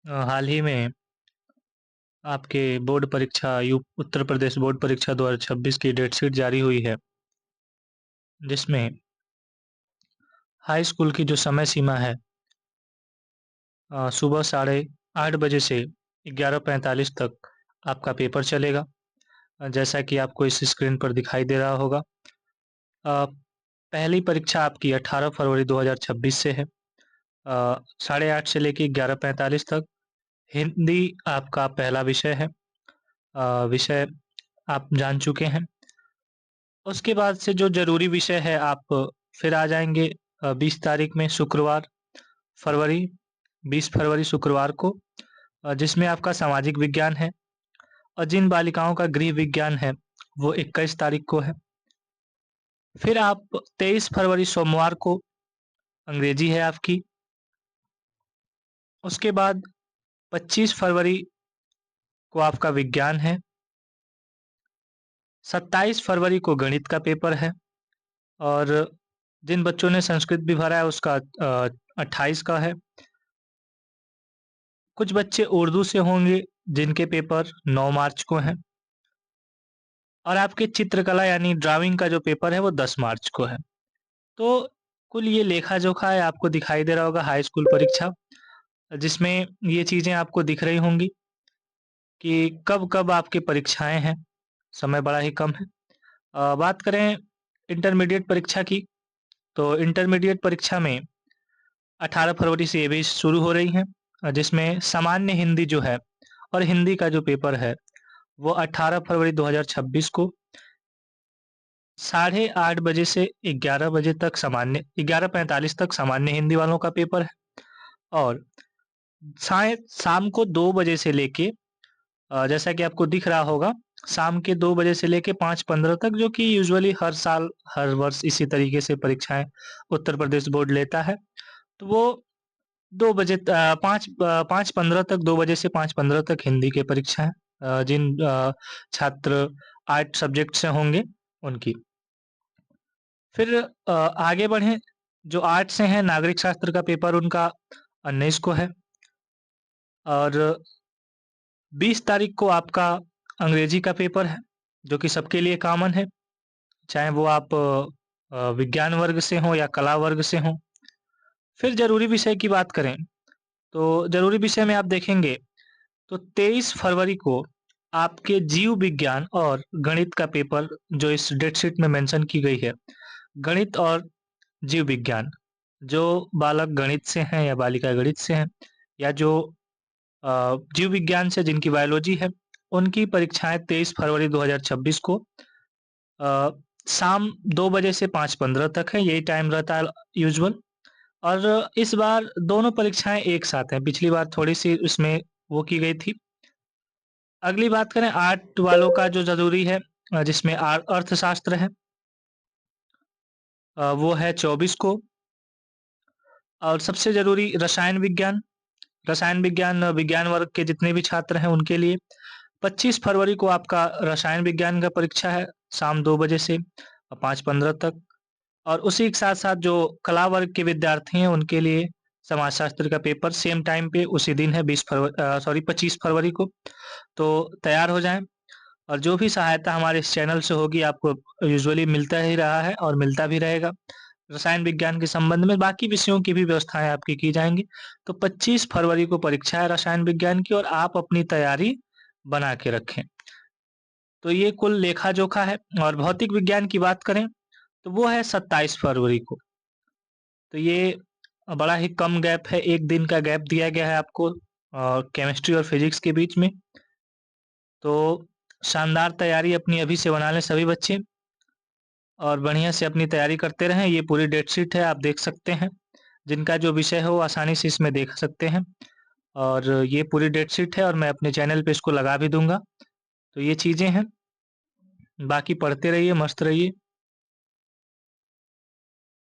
हाल ही में आपके बोर्ड परीक्षा यू उत्तर प्रदेश बोर्ड परीक्षा 2026 की डेट शीट जारी हुई है, जिसमें हाई स्कूल की जो समय सीमा है सुबह 8:30 बजे से 11:45 तक आपका पेपर चलेगा। जैसा कि आपको इस स्क्रीन पर दिखाई दे रहा होगा। पहली परीक्षा आपकी 18 फरवरी 2026 से है। 8:30 से लेके 11:45 तक। हिंदी आपका पहला विषय है। विषय आप जान चुके हैं। उसके बाद से जो ज़रूरी विषय है आप फिर आ जाएँगे 20 तारीख में शुक्रवार फरवरी 20 फरवरी शुक्रवार को, जिसमें आपका सामाजिक विज्ञान है। और जिन बालिकाओं का गृह विज्ञान है वो 21 तारीख को है। फिर आप 23 फरवरी सोमवार को अंग्रेजी है आपकी। उसके बाद 25 फरवरी को आपका विज्ञान है। 27 फरवरी को गणित का पेपर है। और जिन बच्चों ने संस्कृत भी भरा है उसका 28 का है। कुछ बच्चे उर्दू से होंगे जिनके पेपर 9 मार्च को हैं। और आपके चित्रकला यानी ड्राइंग का जो पेपर है वो 10 मार्च को है। तो कुल ये लेखा-जोखा है, आपको दिखाई दे रहा होगा हाई स्कूल परीक्षा, जिसमें ये चीज़ें आपको दिख रही होंगी कि कब-कब आपकी परीक्षाएँ हैं, समय बड़ा ही कम है। बात करें इंटरमीडिएट परीक्षा की, तो इंटरमीडिएट परीक्षा में 18 फरवरी से ये भी शुरू हो रही हैं, जिसमें सामान्य हिंदी जो है और हिंदी का जो पेपर है, वो 18 फरवरी 2026 को 8:30 बजे से 11 बजे तक 11:45 तक सामान्य हिंदी वालों का पेपर है। और शाम को 2 बजे से लेके जैसा कि आपको दिख रहा होगा, शाम के 2 बजे से लेके 5:15 तक, जो कि यूजुअली हर साल, हर वर्ष इसी तरीके से परीक्षाएँ उत्तर प्रदेश बोर्ड लेता है। तो वो 2 बजे 5:15 तक, 2 बजे से 5:15 तक हिंदी की परीक्षा है। जिन छात्र आर्ट सब्जेक्ट से होंगे उनकी। फिर आगे बढ़ें, जो आर्ट से हैं नागरिक शास्त्र का पेपर उनका 19 को है। और 20 तारीख को आपका अंग्रेजी का पेपर है, जो कि सबके लिए कॉमन है, चाहे वो आप विज्ञान वर्ग से हों या कला वर्ग से हों। फिर ज़रूरी विषय की बात करें, तो ज़रूरी विषय में आप देखेंगे तो 23 फरवरी को आपके जीव विज्ञान और गणित का पेपर जो इस डेट शीट में मेंशन की गई है, गणित और जीव विज्ञान, जो बालक गणित से हैं या बालिका गणित से हैं, या जो जीव विज्ञान से जिनकी बायोलॉजी है, उनकी परीक्षाएँ 23 फरवरी 2026 को अ, शाम 2 बजे से 5:15 तक है, यही टाइम रहता है यूजुअल। और इस बार दोनों परीक्षाएँ एक साथ हैं, पिछली बार थोड़ी-सी उसमें वो की गई थी। अगली बात करें आर्ट वालों का जो ज़रूरी है, जिसमें अर्थशास्त्र है, वो है 24 को। और सबसे ज़रूरी रसायन विज्ञान। रसायन विज्ञान विज्ञान वर्ग के जितने भी छात्र हैं उनके लिए 25 फरवरी को आपका रसायन विज्ञान का परीक्षा है, शाम 2 बजे से 5:15 तक। और उसी के साथ-साथ जो कला वर्ग के विद्यार्थी हैं उनके लिए समाजशास्त्र का पेपर सेम टाइम पे उसी दिन है, 25 फरवरी को। तो तैयार हो जाएँ। और जो भी सहायता हमारे इस चैनल से होगी आपको यूजुअली मिलता ही रहा है और मिलता भी रहेगा। रसायन विज्ञान के संबंध में बाकी विषयों की भी व्यवस्थाएँ आपकी की जाएँगी। तो 25 फरवरी को परीक्षा है रसायन विज्ञान की, और आप अपनी तैयारी बना के रखें। तो ये कुल लेखा-जोखा है। और भौतिक विज्ञान की बात करें तो वो है 27 फरवरी को। तो ये बड़ा ही कम गैप है, 1 दिन का गैप दिया गया है आपको केमिस्ट्री और फिज़िक्स के बीच में। तो शानदार तैयारी अपनी अभी से बना लें सभी बच्चे, और बढ़िया से अपनी तैयारी करते रहें। ये पूरी डेट शीट है, आप देख सकते हैं। जिनका जो विषय है वो आसानी से इसमें देख सकते हैं। और ये पूरी डेट शीट है और मैं अपने चैनल पे इसको लगा भी दूँगा। तो ये चीज़ें हैं। बाकी पढ़ते रहिए, मस्त रहिए।